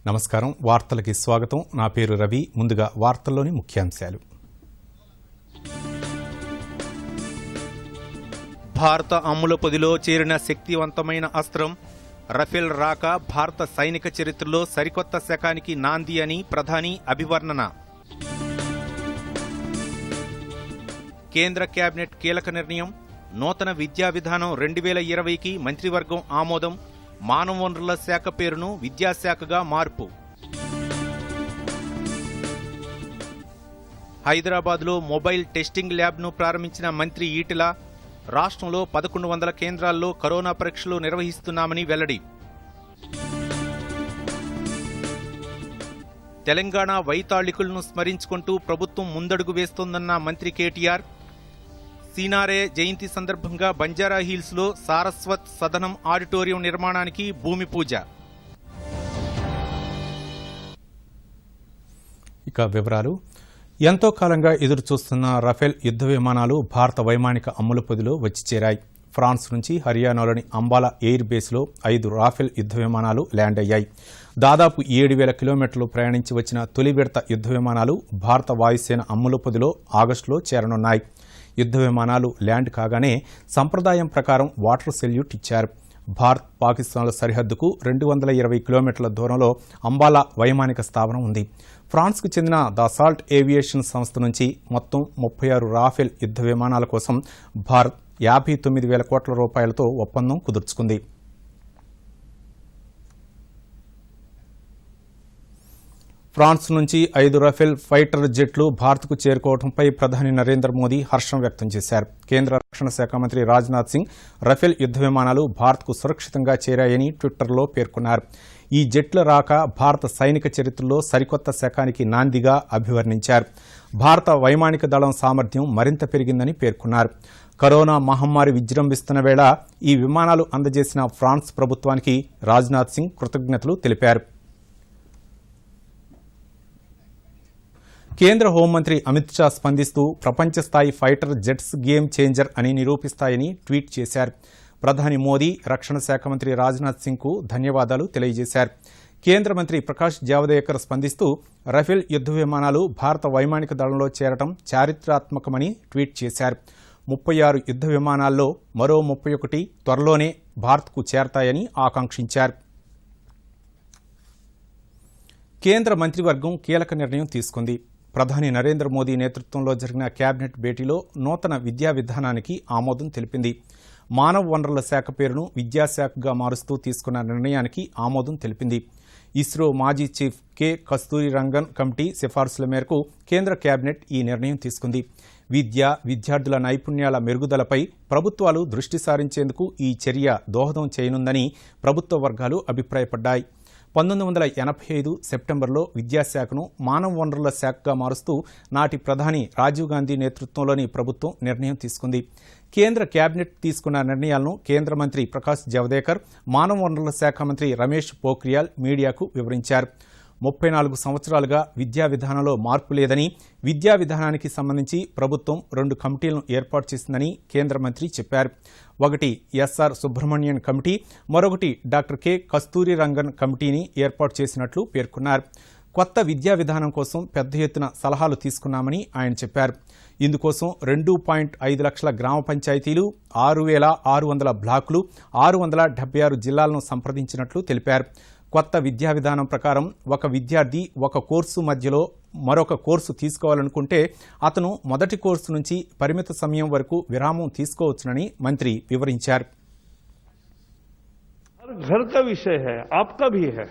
నమస్కారం వార్తలకి స్వాగతం నా పేరు రవి ముందుగా వార్తల్లోని ముఖ్యాంశాలు భారత అమ్ముల పొదిలో చేరిన శక్తివంతమైన అస్త్రం రఫేల్ రాక భారత సైనిక చరిత్రలో సరికొత్త శకానికి నాంది అని ప్రధాని అభివర్ణన కేంద్ర కేబినెట్ కీలక నిర్ణయం నూతన విద్యా విధానం 2020కి మంత్రివర్గం ఆమోదం మానవ వనరుల శాఖ పేరును విద్యాశాఖగా మార్పు హైదరాబాద్లో మొబైల్ టెస్టింగ్ ల్యాబ్ను ప్రారంభించిన మంత్రి ఈటెల రాష్ట్రంలో 1100 కేంద్రాల్లో కరోనా పరీక్షలు నిర్వహిస్తున్నామని వెల్లడి తెలంగాణ వైతాళికులను స్మరించుకుంటూ ప్రభుత్వం ముందడుగు వేస్తోందన్న మంత్రి కేటీఆర్ సీనారే జయంతి సందర్భంగా బంజారా హిల్స్లో సారస్వత్ సదనం ఆడిటోరియం నిర్మాణానికి భూమి పూజ. ఇక వివరాలు. ఎంతో కాలంగా ఎదురుచూస్తున్న రఫేల్ యుద్ధ విమానాలు భారత వైమానిక అమ్ముల పొదిలో వచ్చి చేరాయి. ఫ్రాన్స్ నుంచి హర్యానాలోని అంబాలా ఎయిర్ బేస్లో 5 రాఫెల్ యుద్ధ విమానాలు ల్యాండ్ అయ్యాయి. దాదాపు 7,000 కిలోమీటర్లు ప్రయాణించి వచ్చిన తొలి విడత యుద్ధ విమానాలు భారత వాయుసేన అమ్ముల పొదిలో ఆగస్టులో చేరనున్నాయి. యుద్ధ విమానాలు ల్యాండ్ కాగానే సంప్రదాయం ప్రకారం వాటర్ సెల్యూట్ ఇచ్చారు. భారత్ పాకిస్తాన్ల సరిహద్దుకు 220 కిలోమీటర్ల దూరంలో అంబాలా వైమానిక స్థావరం ఉంది. ఫ్రాన్స్కు చెందిన దసాల్ట్ ఏవియేషన్ సంస్థ నుంచి మొత్తం 36 రాఫెల్ యుద్ధ విమానాల కోసం భారత్ 59,000 కోట్ల రూపాయలతో ఒప్పందం కుదుర్చుకుంది. ఫ్రాన్స్ నుంచి 5 రఫేల్ ఫైటర్ జెట్లు భారత్కు చేరుకోవడంపై ప్రధాని నరేంద్ర మోదీ హర్షం వ్యక్తం చేశారు. కేంద్ర రక్షణ శాఖ మంత్రి రాజ్నాథ్ సింగ్ రఫేల్ యుద్ధ విమానాలు భారత్కు సురక్షితంగా చేరాయని ట్విట్టర్లో పేర్కొన్నారు. ఈ జెట్ల రాక భారత సైనిక చరిత్రలో సరికొత్త శకానికి నాందిగా అభివర్ణించారు. భారత వైమానిక దళం సామర్థ్యం మరింత పెరిగిందని పేర్కొన్నారు. కరోనా మహమ్మారి విజృంభిస్తున్న వేళ ఈ విమానాలు అందజేసిన ఫ్రాన్స్ ప్రభుత్వానికి రాజ్నాథ్ సింగ్ కృతజ్ఞతలు తెలిపారు. కేంద్ర హోంమంత్రి అమిత్ షా స్పందిస్తూ ప్రపంచ స్థాయి ఫైటర్ జెట్స్ గేమ్ చేంజర్ అని నిరూపిస్తాయని ట్వీట్ చేశారు. ప్రధాని మోదీ రక్షణ శాఖ మంత్రి రాజ్నాథ్ సింగ్కు ధన్యవాదాలు తెలియజేశారు. కేంద్ర మంత్రి ప్రకాష్ జావదేకర్ స్పందిస్తూ రఫేల్ యుద్ధ విమానాలు భారత వైమానిక దళంలో చేరడం చారిత్రాత్మకమని ట్వీట్ చేశారు. 36 యుద్ధ విమానాల్లో మరో 31 త్వరలోనే భారత్కు చేరతాయని ఆకాంక్షించారు. కేంద్ర మంత్రివర్గం కీలక నిర్ణయం తీసుకుంది. ప్రధాని నరేంద్ర మోదీ నేతృత్వంలో జరిగిన కేబినెట్ భేటీలో నూతన విద్యా విధానానికి ఆమోదం తెలిపింది. మానవ వనరుల శాఖ పేరును విద్యాశాఖగా మారుస్తూ తీసుకున్న నిర్ణయానికి ఆమోదం తెలిపింది. ఇస్రో మాజీ చీఫ్ కె కస్తూరి రంగన్ కమిటీ సిఫార్సుల మేరకు కేంద్ర కేబినెట్ ఈ నిర్ణయం తీసుకుంది. విద్యార్థుల నైపుణ్యాల మెరుగుదలపై ప్రభుత్వాలు దృష్టి సారించేందుకు ఈ చర్య దోహదం చేయనుందని ప్రభుత్వ వర్గాలు అభిప్రాయపడ్డాయి. 1985 సెప్టెంబర్లో విద్యాశాఖను మానవ వనరుల శాఖగా మారుస్తూ నాటి ప్రధాని రాజీవ్ గాంధీ నేతృత్వంలోని ప్రభుత్వం నిర్ణయం తీసుకుంది. కేంద్ర కేబినెట్ తీసుకున్న నిర్ణయాలను కేంద్ర మంత్రి ప్రకాష్ జావదేకర్, మానవ వనరుల శాఖ మంత్రి రమేష్ పోఖ్రియాల్ మీడియాకు వివరించారు. 34 సంవత్సరాలుగా విద్యా విధానంలో మార్పు లేదని, విద్యా విధానానికి సంబంధించి ప్రభుత్వం 2 కమిటీలను ఏర్పాటు చేసిందని కేంద్ర మంత్రి చెప్పారు. ఒకటి ఎస్ఆర్ సుబ్రహ్మణ్యన్ కమిటీ, మరొకటి డాక్టర్ కె కస్తూరి రంగన్ కమిటీని ఏర్పాటు చేసినట్లు పేర్కొన్నారు. కొత్త విద్యా విధానం కోసం పెద్ద ఎత్తున సలహాలు తీసుకున్నామని ఆయన చెప్పారు. ఇందుకోసం 2.5 లక్షల గ్రామ పంచాయతీలు, 6,600 బ్లాకులు, 676 జిల్లాలను సంప్రదించినట్లు తెలిపారు. కొత్త విద్యా విధానం ప్రకారం ఒక విద్యార్థి ఒక కోర్సు మధ్యలో మరొక కోర్సు తీసుకోవాలనుకుంటే అతను మొదటి కోర్సు నుంచి పరిమిత సమయం వరకు విరామం తీసుకోవచ్చునని మంత్రి వివరించారు. घर का विषय है, आपका भी है,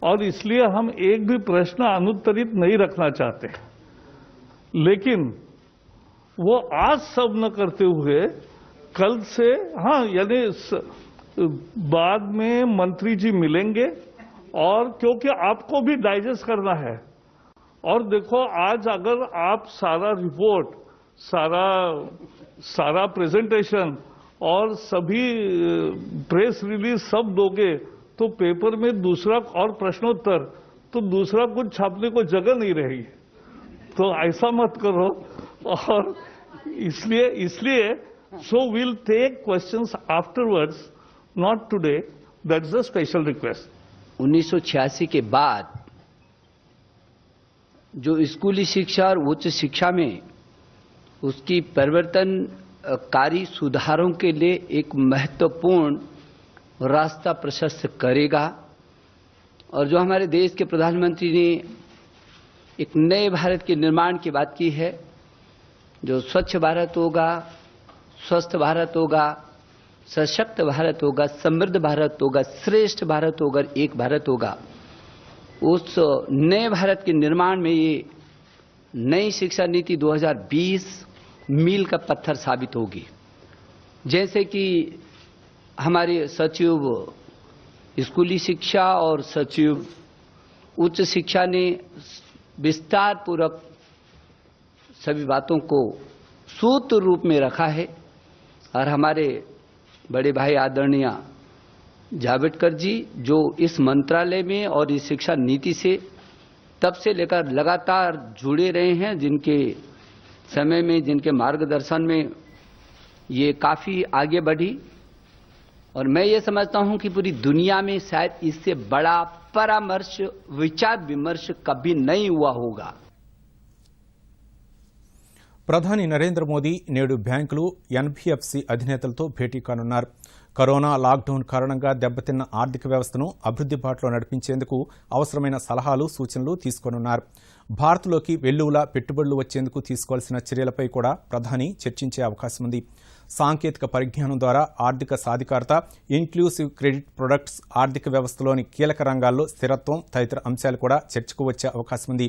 और इसलिए हम एक भी प्रश्न अनुत्तरित नहीं रखना चाहते. लेकिन वो आज सब न करते हुए कल से, हाँ, यानी बाद में मंत्री जी मिलेंगे, और क्योंकि आपको भी डाइजेस्ट करना है. और देखो, आज अगर आप सारा रिपोर्ट, सारा प्रेजेंटेशन और सभी प्रेस रिलीज सब दोगे तो पेपर में दूसरा और प्रश्नोत्तर, तो दूसरा कुछ छापने को जगह नहीं रहेगी. तो ऐसा मत करो. और इसलिए so we'll take questions afterwards, not today. That's a special request. 1986 के बाद जो स्कूली शिक्षा और उच्च शिक्षा में उसकी परिवर्तनकारी सुधारों के लिए एक महत्वपूर्ण रास्ता प्रशस्त करेगा। और जो हमारे देश के प्रधानमंत्री ने एक नए भारत के निर्माण की बात की है, जो स्वच्छ भारत होगा, स्वस्थ भारत होगा, सशक्त भारत होगा, समृद्ध भारत होगा, श्रेष्ठ भारत होगा, एक भारत होगा, उस नए भारत के निर्माण में ये नई शिक्षा नीति 2020 मील का पत्थर साबित होगी। जैसे कि हमारे सचिव स्कूली शिक्षा और सचिव उच्च शिक्षा ने विस्तार पूर्वक सभी बातों को सूत्र रूप में रखा है, और हमारे बड़े भाई आदरणीय जावड़ेकर जी जो इस मंत्रालय में और इस शिक्षा नीति से तब से लेकर लगातार जुड़े रहे हैं, जिनके समय में, जिनके मार्गदर्शन में ये काफ़ी आगे बढ़ी। और मैं ये समझता हूं कि पूरी दुनिया में शायद इससे बड़ा परामर्श, विचार विमर्श कभी नहीं हुआ होगा। ప్రధాని నరేంద్ర మోదీ నేడు బ్యాంకులు, ఎన్బీఎఫ్సీ అధినేతలతో భేటీ కానున్నారు. కరోనా లాక్డౌన్ కారణంగా దెబ్బతిన్న ఆర్థిక వ్యవస్థను అభివృద్ది బాటలో నడిపించేందుకు అవసరమైన సలహాలు, సూచనలు తీసుకోనున్నారు. భారత్లోకి వెల్లువలా పెట్టుబడులు వచ్చేందుకు తీసుకోవాల్సిన చర్యలపై కూడా ప్రధాని చర్చించే అవకాశం ఉంది. సాంకేతిక పరిజ్ఞానం ద్వారా ఆర్థిక సాధికారత, ఇన్క్లూసివ్ క్రెడిట్ ప్రొడక్ట్స్, ఆర్థిక వ్యవస్థలోని కీలక రంగాల్లో స్థిరత్వం తదితర అంశాలు కూడా చర్చకు వచ్చే అవకాశం ఉంది.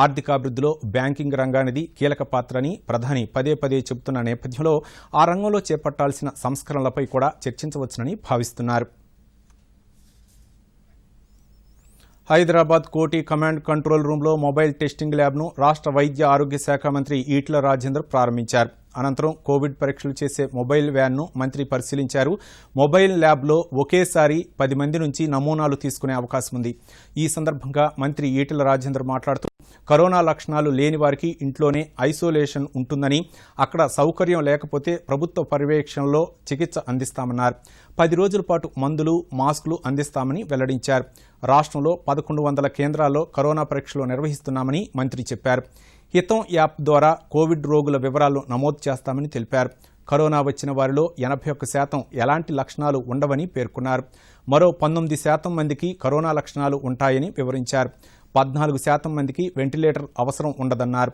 ఆర్థికాభివృద్ధిలో బ్యాంకింగ్ రంగానిది కీలక పాత్ర అని ప్రధాని పదే పదే చెబుతున్న నేపథ్యంలో ఆ రంగంలో చేపట్టాల్సిన సంస్కరణలపై కూడా చర్చించవచ్చునని భావిస్తున్నారు. హైదరాబాద్ కోటి కమాండ్ కంట్రోల్ రూంలో మొబైల్ టెస్టింగ్ ల్యాబ్ను రాష్ట్ర వైద్య ఆరోగ్య శాఖ మంత్రి ఈటెల రాజేందర్ ప్రారంభించారు. అనంతరం కోవిడ్ పరీక్షలు చేసే మొబైల్ వ్యాన్ను మంత్రి పరిశీలించారు. మొబైల్ ల్యాబ్లో ఒకేసారి 10 మంది నుంచి నమూనాలు తీసుకునే అవకాశం ఉంది. ఈ సందర్భంగా మంత్రి ఈటెల రాజేందర్ మాట్లాడుతూ కరోనా లక్షణాలు లేని వారికి ఇంట్లోనే ఐసోలేషన్ ఉంటుందని, అక్కడ సౌకర్యం లేకపోతే ప్రభుత్వ పర్యవేక్షణలో చికిత్స అందిస్తామన్నారు. 10 రోజుల పాటు మందులు, మాస్కులు అందిస్తామని వెల్లడించారు. రాష్ట్రంలో 1100 కేంద్రాల్లో కరోనా పరీక్షలు నిర్వహిస్తున్నామని మంత్రి చెప్పారు. హితం యాప్ ద్వారా కోవిడ్ రోగుల వివరాలను నమోదు చేస్తామని తెలిపారు. కరోనా వచ్చిన వారిలో 81% ఎలాంటి లక్షణాలు ఉండవని పేర్కొన్నారు. మరో 19% మందికి కరోనా లక్షణాలు ఉంటాయని వివరించారు. 14% మందికి వెంటిలేటర్ అవసరం ఉండదన్నారు.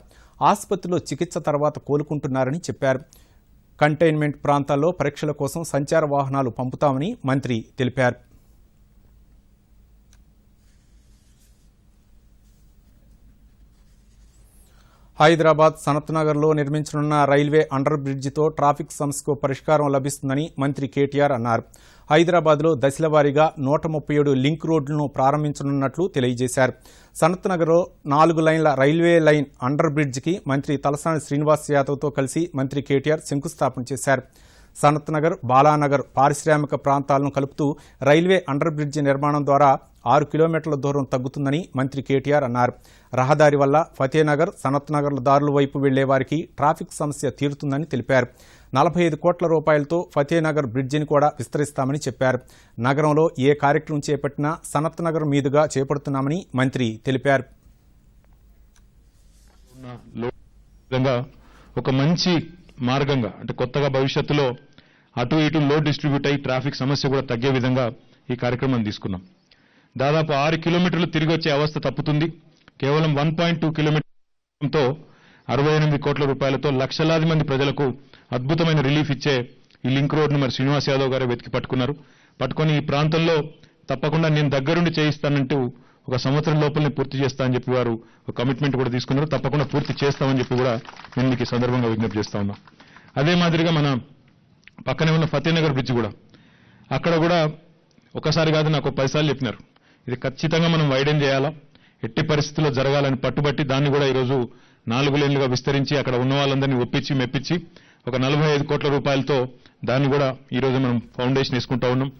ఆసుపత్రిలో చికిత్స తర్వాత కోలుకుంటున్నారని చెప్పారు. కంటైన్మెంట్ ప్రాంతాల్లో పరీక్షల కోసం సంచార వాహనాలు పంపుతామని మంత్రి తెలిపారు. హైదరాబాద్ సనత్ నగర్లో నిర్మించనున్న రైల్వే అండర్ బ్రిడ్జితో ట్రాఫిక్ సమస్యకు పరిష్కారం లభిస్తుందని మంత్రి కేటీఆర్ అన్నారు. హైదరాబాద్లో దశలవారీగా 137 లింక్ రోడ్లను ప్రారంభించనున్నట్లు తెలియజేశారు. సనత్ నగర్లో 4 లైన్ల రైల్వే లైన్ అండర్ బ్రిడ్జికి మంత్రి తలసాని శ్రీనివాస్ యాదవ్తో కలిసి మంత్రి కేటీఆర్ శంకుస్థాపన చేశారు. సనత్ నగర్, బాలానగర్ పారిశ్రామిక ప్రాంతాలను కలుపుతూ రైల్వే అండర్ బ్రిడ్జి నిర్మాణం ద్వారా 6 కిలోమీటర్ల దూరం తగ్గుతుందని మంత్రి కేటీఆర్ అన్నారు. రహదారి వల్ల ఫతేనగర్, సనత్ నగర్ల దారుల వైపు వెళ్లే వారికి ట్రాఫిక్ సమస్య తీరుతుందని తెలిపారు. 45 కోట్ల రూపాయలతో ఫతేనగర్ బ్రిడ్జిని కూడా విస్తరిస్తామని చెప్పారు. నగరంలో ఏ కార్యక్రమం చేపట్టినా సనత్ నగర్ మీదుగా చేపడుతున్నామని మంత్రి తెలిపారు. ఒక మంచి మార్గంగా, అంటే కొత్తగా భవిష్యత్తులో అటు ఇటు లోడ్ డిస్ట్రిబ్యూట్ అయ్యి ట్రాఫిక్ సమస్య కూడా తగ్గే విధంగా ఈ కార్యక్రమం తీసుకున్నాం. దాదాపు 6 కిలోమీటర్లు తిరిగి వచ్చే అవస్థ తప్పుతుంది. కేవలం 1.2 కిలోమీటర్లతో 68 కోట్ల రూపాయలతో లక్షలాది మంది ప్రజలకు అద్భుతమైన రిలీఫ్ ఇచ్చే ఈ లింక్ రోడ్ను మరి శ్రీనివాస్ యాదవ్ గారు వెతికి పట్టుకొని ఈ ప్రాంతంలో తప్పకుండా నేను దగ్గరుండి చేయిస్తానంటూ ఒక సంవత్సరం లోపలనే పూర్తి చేస్తానని చెప్పి వారు ఒక కమిట్మెంట్ కూడా తీసుకున్నారు. తప్పకుండా పూర్తి చేస్తామని చెప్పి కూడా నేను మీకు ఈ సందర్భంగా విజ్ఞప్తి చేస్తా ఉన్నా. అదే మాదిరిగా మన పక్కనే ఉన్న ఫతేనగర్ బ్రిడ్జ్ కూడా, అక్కడ కూడా ఒకసారి కాదు నాకు 10 సార్లు చెప్పినారు, ఇది ఖచ్చితంగా మనం వైడెన్ చేయాలా, ఎట్టి పరిస్థితుల్లో జరగాలని పట్టుబట్టి దాన్ని కూడా ఈరోజు 4 లేన్లుగా విస్తరించి అక్కడ ఉన్న వాళ్ళందరినీ ఒప్పించి మెప్పించి ఒక 45 కోట్ల రూపాయలతో దాన్ని కూడా ఈరోజు మనం ఫౌండేషన్ వేసుకుంటా ఉన్నాం.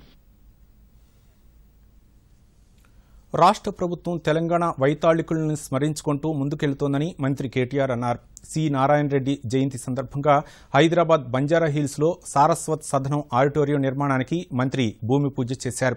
రాష్ట్ర ప్రభుత్వం తెలంగాణ వైతాళికులను స్మరించుకుంటూ ముందుకెళ్తోందని మంత్రి కేటీఆర్ అన్నారు. సి నారాయణ రెడ్డి జయంతి సందర్భంగా హైదరాబాద్ బంజారా హిల్స్లో సారస్వత్ సదనం ఆడిటోరియం నిర్మాణానికి మంత్రి భూమి పూజ చేశారు.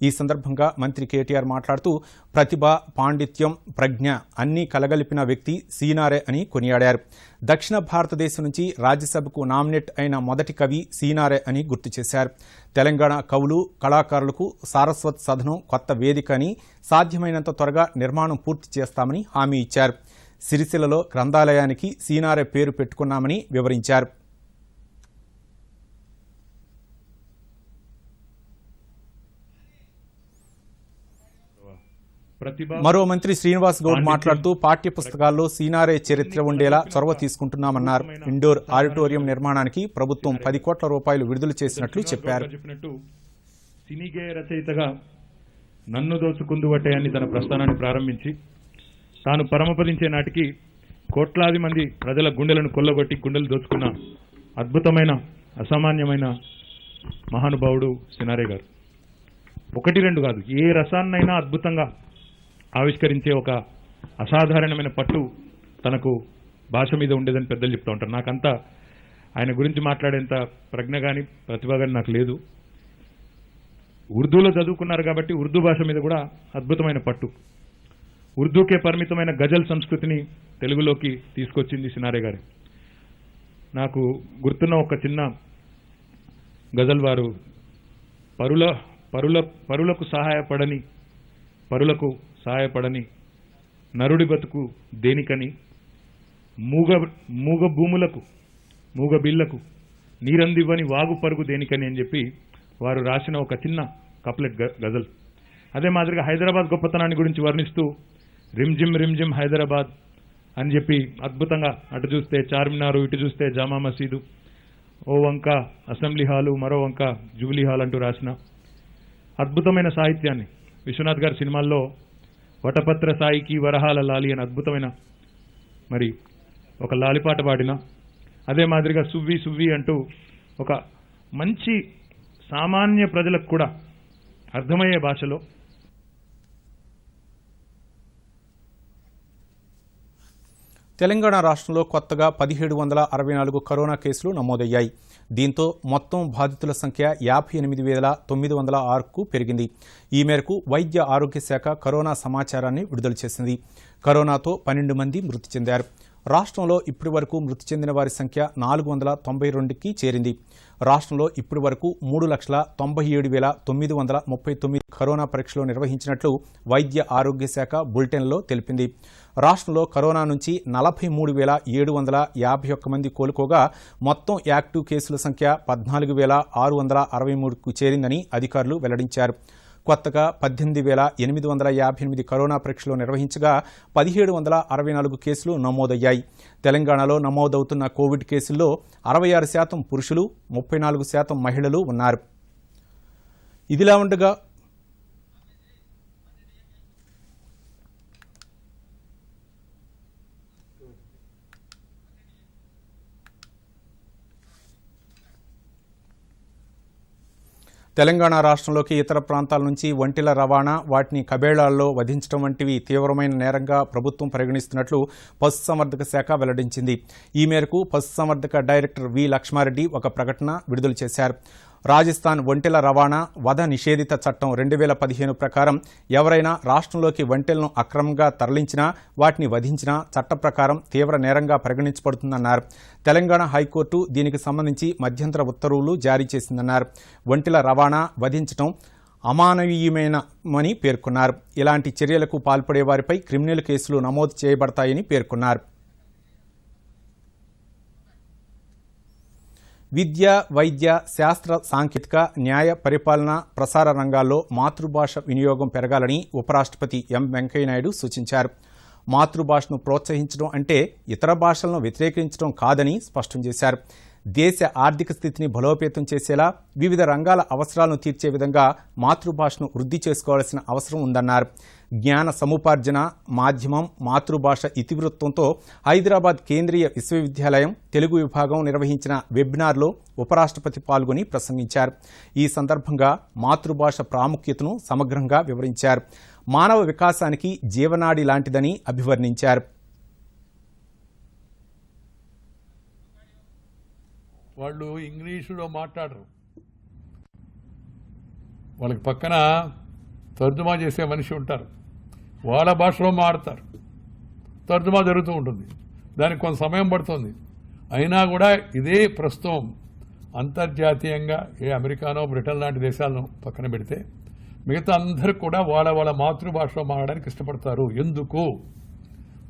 ఈ సందర్భంగా మంత్రి కేటీఆర్ మాట్లాడుతూ ప్రతిభ, పాండిత్యం, ప్రజ్ఞ అన్నీ కలగలిపిన వ్యక్తి సీనారే అని కొనియాడారు. దక్షిణ భారతదేశం నుంచి రాజ్యసభకు నామినేట్ అయిన మొదటి కవి సీనారే అని గుర్తు చేశారు. తెలంగాణ కవులు, కళాకారులకు సారస్వత్ సదనం కొత్త వేదిక అని, సాధ్యమైనంత త్వరగా నిర్మాణం పూర్తి చేస్తామని హామీ ఇచ్చారు. సిరిసిల్లలో గ్రంథాలయానికి సీనారే పేరు పెట్టుకున్నామని వివరించారు. మరో మంత్రి శ్రీనివాస్ గౌడ్ మాట్లాడుతూ పాఠ్య పుస్తకాల్లో సీనారే చరిత్ర ఉండేలా చొరవ తీసుకుంటున్నామన్నారు. ఇండోర్ ఆడిటోరియం నిర్మాణానికి ప్రభుత్వం 10 కోట్ల రూపాయలు విడుదల చేసినట్లు చెప్పారు. సినీ గేయ రచయితగా నన్ను దోచుకుందువటే అని తన ప్రస్థానాన్ని ప్రారంభించి తాను పరమపదించే నాటికి కోట్లాది మంది ప్రజల గుండెలను కొల్లగొట్టి గుండెలు దోచుకున్న అద్భుతమైన, అసామాన్యమైన మహానుభావుడు సినారే గారు. 1-2 కాదు, ఏ రసాన్నైనా అద్భుతంగా ఆవిష్కరించే ఒక అసాధారణమైన పట్టు తనకు భాష మీద ఉండేదని పెద్దలు చెప్తూ ఉంటారు. నాకంతా ఆయన గురించి మాట్లాడేంత ప్రజ్ఞ కానీ ప్రతిభ కానీ నాకు లేదు. ఉర్దూలో చదువుకున్నారు కాబట్టి ఉర్దూ భాష మీద కూడా అద్భుతమైన పట్టు. ఉర్దూకే పరిమితమైన గజల్ సంస్కృతిని తెలుగులోకి తీసుకొచ్చింది సినారే గారు. నాకు గుర్తున్న ఒక చిన్న గజల్ వారు, పరులకు సహాయపడని నరుడి బతుకు దేనికని, మూగ భూములకు మూగ బిళ్లకు నీరందివ్వని వాగు పరుగు దేనికని అని చెప్పి వారు రాసిన ఒక చిన్న కప్లెట్ గజల్. అదే మాదిరిగా హైదరాబాద్ గొప్పతనాన్ని గురించి వర్ణిస్తూ రిమ్జిమ్ రిమ్జిమ్ హైదరాబాద్ అని చెప్పి అద్భుతంగా, అటు చూస్తే చార్మినారు, ఇటు చూస్తే జామా మసీదు, ఓ వంక అసెంబ్లీ హాలు, మరో వంక జూబ్లీ హాల్ అంటూ రాసిన అద్భుతమైన సాహిత్యాన్ని విశ్వనాథ్ గారి సినిమాల్లో వటపత్ర సాయికి వరహాల లాలి అని అద్భుతమైన మరి ఒక లాలిపాట పాడిన, అదే మాదిరిగా సువ్వి సువ్వి అంటూ ఒక మంచి సామాన్య ప్రజలకు కూడా అర్థమయ్యే భాషలో తెలంగాణ రాష్ట్రంలో కొత్తగా 1764 కరోనా కేసులు నమోదయ్యాయి. దీంతో మొత్తం బాధితుల సంఖ్య 58,906కు పెరిగింది. ఈ మేరకు వైద్య ఆరోగ్య శాఖ కరోనా సమాచారాన్ని విడుదల చేసింది. కరోనాతో 12 మంది మృతి చెందారు. రాష్ట్రంలో ఇప్పటి వరకు మృతి చెందిన వారి సంఖ్య 492కి చేరింది. రాష్ట్రంలో ఇప్పటి వరకు 3,97,939 కరోనా పరీక్షలు నిర్వహించినట్లు వైద్య ఆరోగ్య శాఖ బులెటిన్లో తెలిపింది. రాష్ట్రంలో కరోనా నుంచి 43,751 మంది కోలుకోగా మొత్తం యాక్టివ్ కేసుల సంఖ్య 14,663కు చేరిందని అధికారులు వెల్లడించారు. కొత్తగా 18,858 కరోనా పరీక్షలు నిర్వహించగా 1,764 కేసులు నమోదయ్యాయి. తెలంగాణలో నమోదవుతున్న కోవిడ్ కేసుల్లో 66% పురుషులు, 34% మహిళలు ఉన్నారు. ఇదిలా ఉండగా తెలంగాణ రాష్ట్రంలోకి ఇతర ప్రాంతాల నుంచి ఒంటెల రవాణా, వాటిని కబేళాల్లో వధించడం వంటివి తీవ్రమైన నేరంగా ప్రభుత్వం పరిగణిస్తున్నట్లు పశుసంవర్ధక శాఖ వెల్లడించింది. ఈ మేరకు పశుసంవర్ధక డైరెక్టర్ వి లక్ష్మారెడ్డి ఒక ప్రకటన విడుదల చేశారు. రాజస్థాన్ ఒంటెల రవాణా వధ నిషేధిత చట్టం 2015 ప్రకారం ఎవరైనా రాష్ట్రంలోకి ఒంటెలను అక్రమంగా తరలించినా, వాటిని వధించినా చట్ట ప్రకారం తీవ్ర నేరంగా పరిగణించబడుతుందన్నారు. తెలంగాణ హైకోర్టు దీనికి సంబంధించి మధ్యంతర ఉత్తర్వులు జారీ చేసిందన్నారు. ఒంటెల రవాణా, వధించడం అమానవీయమని పేర్కొన్నారు. ఇలాంటి చర్యలకు పాల్పడే వారిపై క్రిమినల్ కేసులు నమోదు చేయబడతాయని పేర్కొన్నారు. విద్య, వైద్య, శాస్త్ర, సాంకేతిక, న్యాయ, పరిపాలన, ప్రసార రంగాల్లో మాతృభాష వినియోగం పెరగాలని ఉపరాష్ట్రపతి ఎం వెంకయ్యనాయుడు సూచించారు. మాతృభాషను ప్రోత్సహించడం అంటే ఇతర భాషలను వ్యతిరేకించడం కాదని స్పష్టం చేశారు. దేశ ఆర్థిక స్థితిని బలోపేతం చేసేలా వివిధ రంగాల అవసరాలను తీర్చే విధంగా మాతృభాషను వృద్ధి చేసుకోవాల్సిన అవసరం ఉందన్నారు. జ్ఞాన సముపార్జన మాధ్యమం మాతృభాష ఇతివృత్తంతో హైదరాబాద్ కేంద్రీయ విశ్వవిద్యాలయం తెలుగు విభాగం నిర్వహించిన వెబినార్లో ఉపరాష్ట్రపతి పాల్గొని ప్రసంగించారు. ఈ సందర్భంగా మాతృభాష ప్రాముఖ్యతను సమగ్రంగా వివరించారు. మానవ వికాసానికి జీవనాడి లాంటిదని అభివర్ణించారు. వాళ్ళు ఇంగ్లీషులో మాట్లాడరు. వాళ్ళకి పక్కన తర్జుమా చేసే మనిషి ఉంటారు, వాళ్ళ భాషలో మాట్లాడతారు, తర్జుమా జరుగుతూ ఉంటుంది. దానికి కొంత సమయం పడుతుంది. అయినా కూడా ఇదే ప్రస్తుతం అంతర్జాతీయంగా ఏ అమెరికానో బ్రిటన్ లాంటి దేశాలను పక్కన పెడితే మిగతా అందరూ కూడా వాళ్ళ మాతృభాషలో మాట్లాడడానికి ఇష్టపడతారు. ఎందుకు?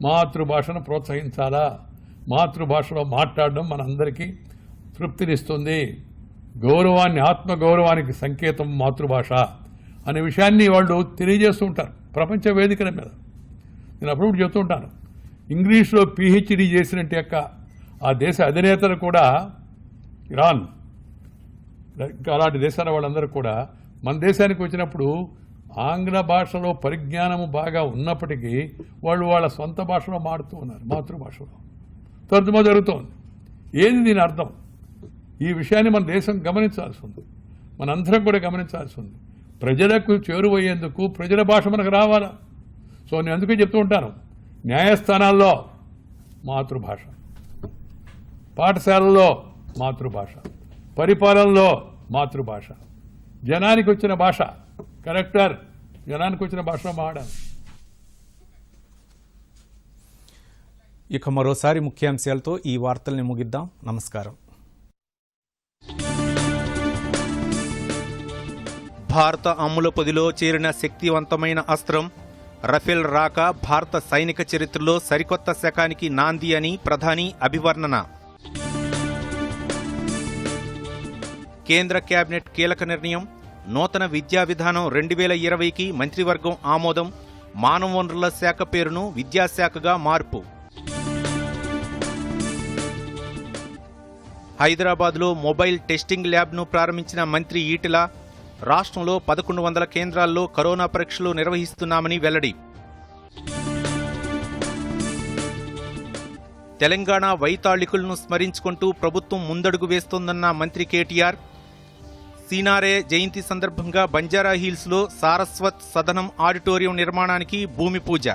మాతృభాషను ప్రోత్సహించాలా, మాతృభాషలో మాట్లాడడం మనందరికీ తృప్తినిస్తుంది, గౌరవాన్ని, ఆత్మగౌరవానికి సంకేతం మాతృభాష అనే విషయాన్ని వాళ్ళు తెలియజేస్తూ ఉంటారు ప్రపంచ వేదికల మీద. నేను అప్పుడప్పుడు చెప్తూ ఉంటాను, ఇంగ్లీష్లో PhD చేసినట్టు యొక్క ఆ దేశ అధినేతలు కూడా, ఇరాన్ ఇంకా అలాంటి దేశాల వాళ్ళందరూ కూడా మన దేశానికి వచ్చినప్పుడు ఆంగ్ల భాషలో పరిజ్ఞానము బాగా ఉన్నప్పటికీ వాళ్ళు వాళ్ళ సొంత భాషలో మాడుతూ ఉన్నారు, మాతృభాషలో. తర్జుమా జరుగుతోంది. ఏది దీని అర్థం? ఈ విషయాన్ని మన దేశం గమనించాల్సి ఉంది, మనందరం కూడా గమనించాల్సి ఉంది. ప్రజలకు చేరువయ్యేందుకు ప్రజల భాష మనకు రావాలా. సో నేను అందుకే చెప్తూ ఉంటాను, న్యాయస్థానాల్లో మాతృభాష, పాఠశాలల్లో మాతృభాష, పరిపాలనలో మాతృభాష, జనానికి వచ్చిన భాష, కలెక్టర్ జనానికి వచ్చిన భాషలో మాట్లాడాలి. ఇక మరోసారి ముఖ్యాంశాలతో ఈ వార్తల్ని ముగిద్దాం. నమస్కారం. భారత అమ్ముల పొదిలో చేరిన శక్తివంతమైన అస్త్రం రఫేల్ రాక భారత సైనిక చరిత్రలో సరికొత్త శకానికి నాంది అని ప్రధాని అభివర్ణన. కేంద్ర కేబినెట్ కీలక నిర్ణయం, నూతన విద్యా విధానం 2020కి మంత్రివర్గం ఆమోదం, మానవ వనరుల శాఖ పేరును విద్యాశాఖగా మార్పు. హైదరాబాద్లో మొబైల్ టెస్టింగ్ ల్యాబ్ను ప్రారంభించిన మంత్రి ఈటెల, రాష్ట్రంలో 1100 కేంద్రాల్లో కరోనా పరీక్షలు నిర్వహిస్తున్నామని వెల్లడి. తెలంగాణ వైతాళికులను స్మరించుకుంటూ ప్రభుత్వం ముందడుగు వేస్తోందన్న మంత్రి కేటీఆర్, సీనారే జయంతి సందర్భంగా బంజారాహిల్స్లో సారస్వత్ సదనం ఆడిటోరియం నిర్మాణానికి భూమి పూజ.